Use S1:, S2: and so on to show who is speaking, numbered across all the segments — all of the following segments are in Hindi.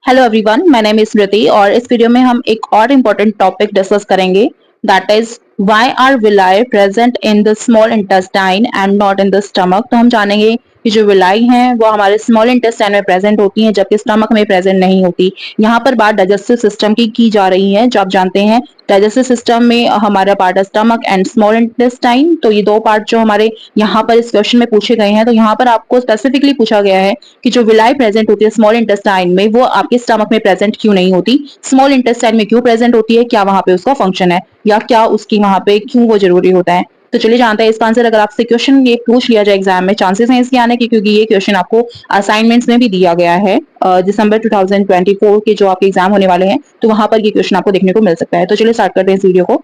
S1: Hello everyone, my name is Smriti और इस वीडियो में हम एक और इम्पोर्टेंट टॉपिक डिस्कस करेंगे। That is why are villi present in the small intestine and not in the stomach. तो हम जानेंगे कि जो विलाई हैं वो हमारे स्मॉल इंटेस्टाइन में प्रेजेंट होती हैं जबकि स्टमक में प्रेजेंट नहीं होती। यहाँ पर बात डाइजेस्टिव सिस्टम की जा रही है। जो आप जानते हैं डाइजेस्टिव सिस्टम में हमारा पार्ट है स्टमक एंड स्मॉल इंटेस्टाइन। तो ये दो पार्ट जो हमारे यहाँ पर इस क्वेश्चन में पूछे गए हैं, तो यहाँ पर आपको स्पेसिफिकली पूछा गया है कि जो विलाई प्रेजेंट होती है स्मॉल इंटेस्टाइन में वो आपके स्टमक में प्रेजेंट क्यों नहीं होती, स्मॉल इंटेस्टाइन में क्यों प्रेजेंट होती है, क्या वहां पे उसका फंक्शन है या क्या उसकी वहां पे क्यों वो जरूरी होता है। तो चलिए जानते हैं इसका आंसर। अगर आपसे क्वेश्चन ये पूछ लिया जाए एग्जाम में, चांसेस हैं इसके आने के, क्योंकि ये क्वेश्चन आपको असाइनमेंट्स में भी दिया गया है दिसंबर 2024 के जो आपके एग्जाम होने वाले हैं, तो वहां पर ये क्वेश्चन आपको देखने को मिल सकता है। तो चलिए स्टार्ट करते हैं इस वीडियो को।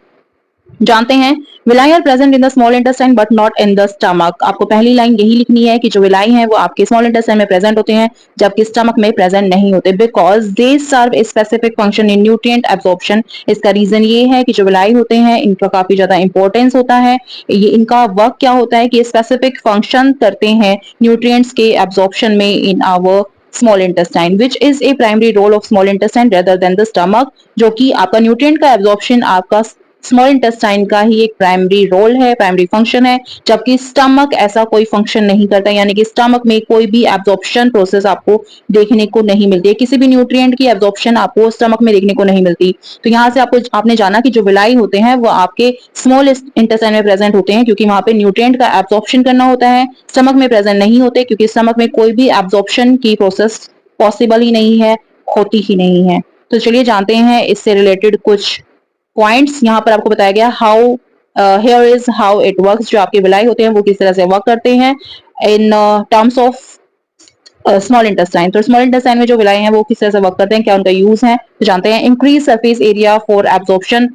S1: जानते हैं villi are present in the small intestine but not in the stomach. आपको पहली लाइन यही लिखनी है कि जो विलाई हैं वो आपके स्मॉल इंटेस्टाइन में प्रेजेंट होते हैं जबकि स्टमक में प्रेजेंट नहीं होते, because they serve a specific function in nutrient absorption. इसका रीजन ये है कि जो विलाई होते हैं इनका काफी ज्यादा इंपॉर्टेंस होता है। ये इनका वर्क क्या होता है कि स्पेसिफिक फंक्शन करते हैं न्यूट्रिएंट्स के एब्जॉर्प्शन में in our small intestine, which is a primary role of small intestine rather than the stomach. जो कि आपका न्यूट्रिएंट का एब्जॉर्प्शन आपका स्मॉल इंटेस्टाइन का ही एक प्राइमरी रोल है, प्राइमरी फंक्शन है, जबकि स्टमक ऐसा कोई फंक्शन नहीं करता। यानी कि स्टमक में कोई भी एब्जॉर्प्शन प्रोसेस आपको देखने को नहीं मिलती है, किसी भी न्यूट्रिएंट की एब्जॉर्प्शन आपको स्टमक में देखने को नहीं मिलती। तो यहाँ से आपने जाना कि जो विलाई होते हैं वो आपके स्मॉल इंटेस्टाइन में प्रेजेंट होते हैं क्योंकि वहां पे न्यूट्रिएंट का एब्जॉर्प्शन करना होता है। स्टमक में प्रेजेंट नहीं होते क्योंकि स्टमक में कोई भी एब्जॉर्प्शन की प्रोसेस पॉसिबल ही नहीं है, होती ही नहीं है। तो चलिए जानते हैं इससे रिलेटेड कुछ पॉइंट्स। यहाँ पर आपको बताया गया how here is how it works. जो आपके विलाई होते हैं वो किस तरह से वर्क करते हैं in terms of small intestine. तो स्मॉल इंटेस्टाइन में जो विलाई हैं वो किस तरह से वर्क करते हैं, क्या उनका यूज है, तो जानते हैं। Increase surface area for absorption.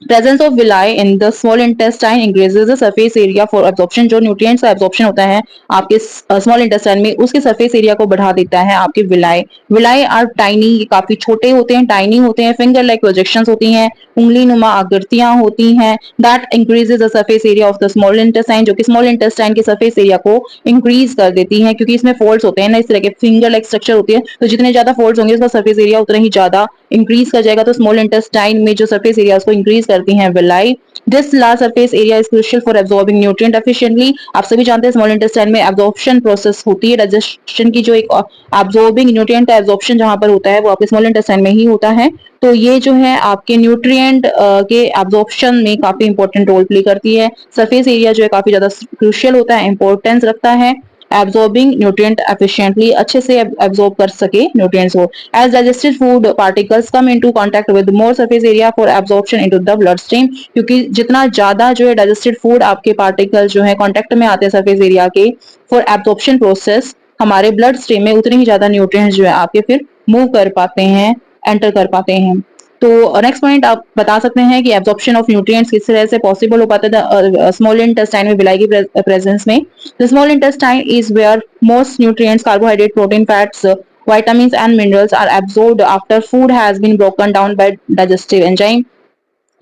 S1: Presence of villi in the small intestine increases the surface area for absorption. जो न्यूट्रिएंट्स का एब्जॉर्प्शन होता है आपके स्मॉल इंटेस्टाइन में, उसके सरफेस एरिया को बढ़ा देता है आपके विलाई। विलाई आर टाइनी, काफी छोटे होते हैं, टाइनी होते हैं। फिंगर लाइक प्रोजेक्शंस होती हैं, उंगली नुमा आकृतियां होती हैं। That increases the surface area of the small intestine, जो कि स्मॉल इंटेस्टाइन के सरफेस एरिया को इंक्रीज कर देती है क्योंकि इसमें फोल्ड्स होते हैं ना, इस तरह के फिंगर लाइक स्ट्रक्चर होती है। तो जितने ज्यादा फोल्ड्स होंगे उसका सरफेस एरिया उतना ही ज्यादा इंक्रीज कर जाएगा। तो स्मॉल इंटेस्टाइन में जो सरफेस एरिया उसको इंक्रीज करती है villi. This large surface area is crucial for absorbing nutrient efficiently. आप सभी जानते हैं स्मॉल इंटेस्टाइन में एब्जॉर्प्शन प्रोसेस होती है, डाइजेशन की जो एक एब्जॉर्बिंग न्यूट्रिएंट का एब्जॉर्प्शन जहां पर होता है वो आपके स्मॉल इंटेस्टाइन में ही होता है। तो ये जो है आपके न्यूट्रिएंट के एब्जॉर्प्शन में काफी इंपॉर्टेंट रोल प्ले करती है। सरफेस एरिया जो है काफी ज्यादा क्रूशियल होता है, इंपॉर्टेंस रखता है एब्जॉर्बिंग न्यूट्रिएंट एफिशिएंटली, अच्छे से एब्जॉर्ब कर सके न्यूट्रिएंट्स को। As digested food particles come into contact with more surface area for absorption into the bloodstream. क्योंकि जितना ज्यादा जो है डाइजेस्टेड फूड आपके पार्टिकल जो है कांटेक्ट में आते हैं सरफेस एरिया के फॉर एब्जॉर्प्शन प्रोसेस हमारे ब्लड स्ट्रीम में, उतने ही ज्यादा न्यूट्रिएंट्स जो है आपके फिर मूव कर पाते हैं, एंटर कर पाते हैं। तो नेक्स्ट पॉइंट आप बता सकते हैं कि एब्जॉर्प्शन ऑफ न्यूट्रिएंट्स किस तरह से पॉसिबल हो पाता है स्मॉल इंटेस्टाइन में विलाई की प्रेजेंस में। The small intestine is where most nutrients, carbohydrate, protein, fats, vitamins and minerals are absorbed after food has been broken down by digestive enzyme।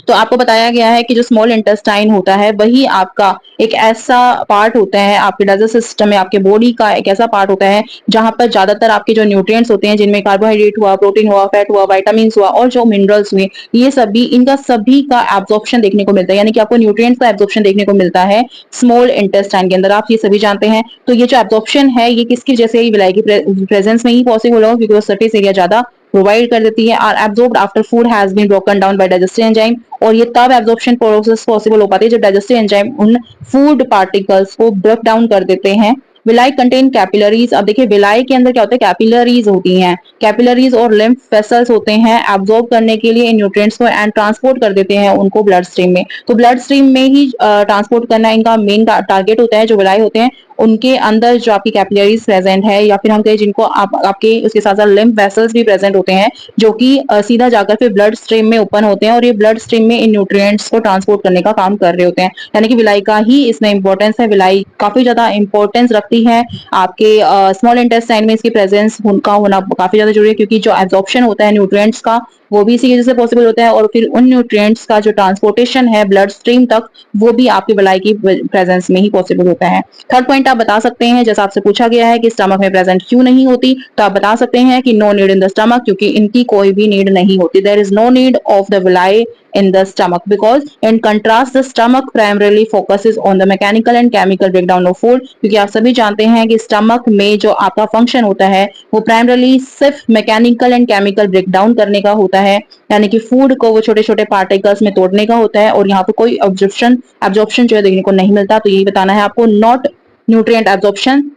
S1: तो आपको बताया गया है कि जो स्मॉल इंटेस्टाइन होता है वही आपका एक ऐसा पार्ट होता है आपके डाइजेस्टिव सिस्टम में, आपके बॉडी का एक ऐसा पार्ट होता है जहां पर ज्यादातर आपके जो न्यूट्रिएंट्स होते हैं, जिनमें कार्बोहाइड्रेट हुआ, प्रोटीन हुआ, फैट हुआ, विटामिन हुआ और जो मिनरल्स हुए, ये सभी इनका सभी का एब्जॉर्प्शन देखने को मिलता है। यानी कि आपको न्यूट्रिएंट्स का एब्जॉर्प्शन देखने को मिलता है स्मॉल इंटेस्टाइन के अंदर, आप ये सभी जानते हैं। तो ये जो एब्जॉर्प्शन है ये किसकी जैसे विलाई की प्रेजेंस में ही पॉसिबल हो, क्योंकि सरफेस एरिया ज्यादा प्रोवाइड कर देती है। Are absorbed after food has been broken down by digestive enzyme. और ये तब एब्जॉर्प्शन प्रोसेस पॉसिबल हो पाती है जब डाइजेस्टिव एंजाइम उन फूड पार्टिकल्स को ब्रेक डाउन कर देते हैं। Villi contain capillaries. अब देखिए विलाई के अंदर क्या होता है, कैपिलरीज होती हैं। कैपिलरीज और लिम्फ वेसल्स होते हैं एब्जॉर्ब करने के लिए इन न्यूट्रिएंट्स को एंड ट्रांसपोर्ट कर देते हैं उनको ब्लड स्ट्रीम में। तो ब्लड स्ट्रीम में ही ट्रांसपोर्ट करना इनका मेन टारगेट होता है। जो विलाई होते हैं उनके अंदर जो आपकी कैपिलरीज प्रेजेंट है, या फिर हम कहें जिनको आपके उसके साथ साथ लिम्फ वेसल्स भी प्रेजेंट होते हैं, जो कि सीधा जाकर फिर ब्लड स्ट्रीम में ओपन होते हैं और ये ब्लड स्ट्रीम में इन न्यूट्रिएंट्स को ट्रांसपोर्ट करने का काम कर रहे होते हैं। यानी कि विलाई का ही इसमें इंपॉर्टेंस है। विलाई काफी ज्यादा इंपॉर्टेंस रखती सकती है। आपके स्मॉल इंटेस्टाइन में इसकी प्रेजेंस उनका होना काफी ज्यादा जरूरी है, क्योंकि जो एब्जॉर्प्शन होता है न्यूट्रिएंट्स का वो भी इसी वजह से पॉसिबल होता है, और फिर उन न्यूट्रिएंट्स का जो ट्रांसपोर्टेशन है ब्लड स्ट्रीम तक वो भी आपकी विलाई की प्रेजेंस में ही पॉसिबल होता है। थर्ड पॉइंट आप बता सकते हैं, जैसा आपसे पूछा गया है कि स्टमक में प्रेजेंट क्यों नहीं होती, तो आप बता सकते हैं कि no need in the stomach, क्योंकि इनकी कोई भी नीड नहीं होती। There is no need of the villi in the stomach because in contrast the stomach primarily focuses on the mechanical and chemical breakdown of food, क्योंकि आप सभी जानते हैं कि स्टमक में जो आपका फंक्शन होता है वो प्राइमरली सिर्फ मैकेनिकल एंड केमिकल ब्रेकडाउन करने का होता है, यानी कि फूड को वो छोटे छोटे पार्टिकल्स में तोड़ने का होता है, और यहाँ पे कोई एब्जॉर्प्शन जो है देखने को नहीं मिलता। तो यही बताना है आपको, नॉट न्यूट्रिएंट एब्जॉर्प्शन।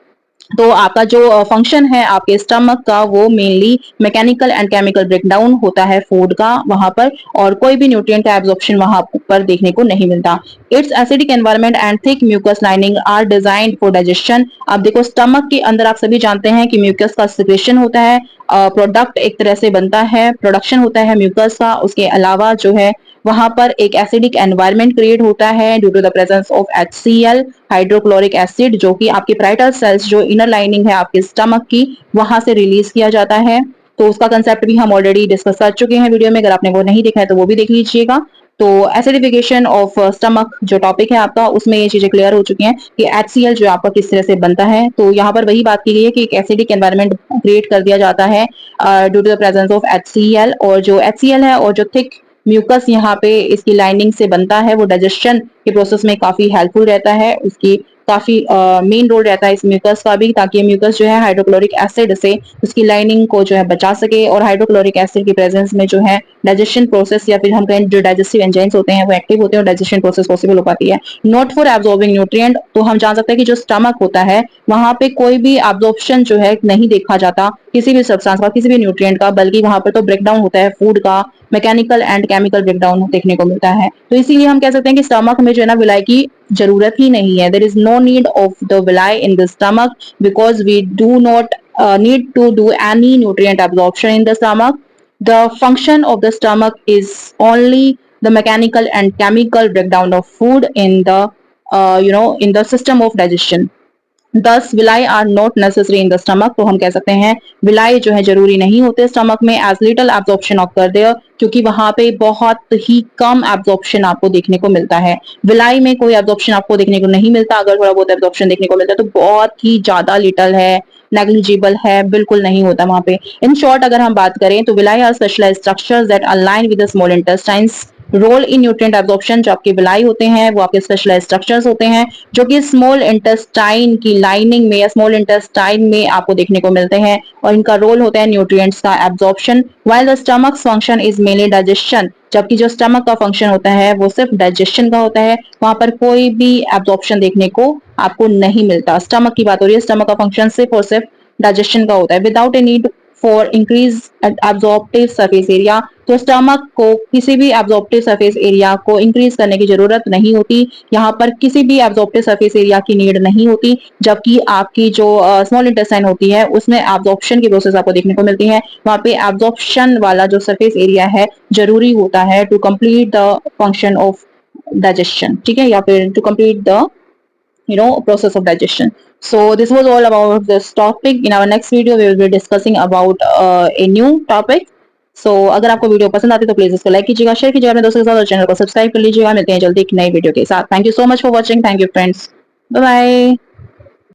S1: तो आपका जो फंक्शन है आपके स्टमक का वो mainly mechanical and chemical breakdown होता है फूड का वहां पर, और कोई भी न्यूट्रिएंट का एब्जॉर्प्शन वहां पर देखने को नहीं मिलता। It's acidic environment and thick mucus lining are designed for digestion. अब देखो स्टमक के अंदर आप सभी जानते हैं कि म्यूकस का सिक्रेशन होता है, प्रोडक्ट एक तरह से बनता है, प्रोडक्शन होता है म्यूकस का। उसके अलावा जो है वहां पर एक एसिडिक एनवायरनमेंट क्रिएट होता है due to the presence of HCl hydrochloric acid, जो कि आपके पैराइटल सेल्स जो इनर लाइनिंग है आपके स्टमक की वहां से रिलीज किया जाता है। तो उसका कंसेप्ट भी हम ऑलरेडी डिस्कस कर चुके हैं वीडियो में, अगर आपने वो नहीं देखा है तो वो भी देख लीजिएगा। तो एसिडिफिकेशन ऑफ स्टमक जो टॉपिक है आपका, उसमें ये चीजें क्लियर हो चुकी हैं कि HCl जो आपका किस तरह से बनता है। तो यहाँ पर वही बात की गई है कि एक एसिडिक एनवायरनमेंट क्रिएट कर दिया जाता है due to the presence of HCl, और जो HCl है और जो थिक म्यूकस यहाँ पे इसकी लाइनिंग से बनता है वो डाइजेशन के प्रोसेस में काफी हेल्पफुल रहता है। उसकी काफी मेन रोल रहता है इस म्यूकस का भी, ताकि ये म्यूकस जो है हाइड्रोक्लोरिक एसिड से उसकी लाइनिंग को जो है बचा सके, और हाइड्रोक्लोरिक एसिड की प्रेजेंस में जो है डाइजेशन प्रोसेस या फिर हम कहें जो डाइजेस्टिव एंजाइम्स होते हैं वो एक्टिव होते हैं और डाइजेशन प्रोसेस पॉसिबल हो पाती है। नॉट फॉर एब्जॉर्बिंग न्यूट्रिएंट, तो हम जान सकते हैं कि जो स्टमक होता है वहां पे कोई भी एब्जॉर्प्शन जो है नहीं देखा जाता किसी भी सब्सटेंस का, किसी भी न्यूट्रिएंट का, बल्कि वहां पर तो ब्रेकडाउन होता है फूड का, मैकेनिकल एंड केमिकल ब्रेकडाउन देखने को मिलता है। तो इसीलिए हम कह सकते हैं कि स्टमक में जो है ना विलाई की जरूरत ही नहीं है। There is no need of the villi in the stomach because we do not need to do any nutrient absorption in the stomach. The function of the stomach is only the mechanical and chemical breakdown of food in the in the system of digestion. These villi are not necessary in the stomach, तो हम कह सकते हैं विलाई जो है जरूरी नहीं होते स्टमक में एज लिटल एब्जॉर्प्शन ऑफ कर देयर, क्योंकि वहां पे बहुत ही कम एब्जॉर्प्शन आपको देखने को मिलता है। विलाई में कोई एब्जॉर्प्शन आपको देखने को नहीं मिलता, अगर थोड़ा बहुत एब्जॉर्प्शन देखने को मिलता है तो बहुत ही ज्यादा लिटल है, नेग्लिजिबल है, बिल्कुल नहीं होता वहां पे। इन शॉर्ट अगर हम बात करें तो villi are specialised structures that align with the small intestines. Role in nutrient absorption, जो आपके विलाई होते हैं वो आपके स्पेशलाइज्ड स्ट्रक्चर्स होते हैं जो कि स्मॉल इंटेस्टाइन की लाइनिंग में या स्मॉल इंटेस्टाइन में आपको देखने को मिलते हैं, और इनका रोल होता है न्यूट्रिएंट्स का absorption. While the stomach function is mainly digestion, जबकि जो स्टमक का फंक्शन होता है वो सिर्फ डाइजेशन का होता है, वहां पर कोई भी एब्जॉर्प्शन देखने को आपको नहीं मिलता। स्टमक की बात हो रही है, स्टमक का फंक्शन सिर्फ और सिर्फ डाइजेशन का होता है। Without a need for increase absorptive surface area, तो स्टमक को किसी भी एब्जॉर्प्टिव सरफेस एरिया को इंक्रीज करने की जरूरत नहीं होती, यहाँ पर किसी भी एब्जॉर्प्टिव सरफेस एरिया की नीड नहीं होती, जबकि आपकी जो स्मॉल इंटेस्टाइन होती है उसमें एब्जॉर्प्शन की प्रोसेस आपको देखने को मिलती है। वहां पे एब्जॉर्प्शन वाला जो सरफेस एरिया है जरूरी होता है to complete the function of digestion, ठीक है, या फिर to complete the process of digestion. So this was all about this topic. In our next video we will be discussing about a new topic. So अगर आपको वीडियो पसंद आती है तो प्लीज इसको लाइक कीजिएगा, शेयर कीजिएगा अपने दोस्तों के साथ और चैनल को सब्सक्राइब कर लीजिएगा। मिलते हैं जल्दी एक नई वीडियो के साथ। Thank you so much for watching. Thank you friends, bye bye.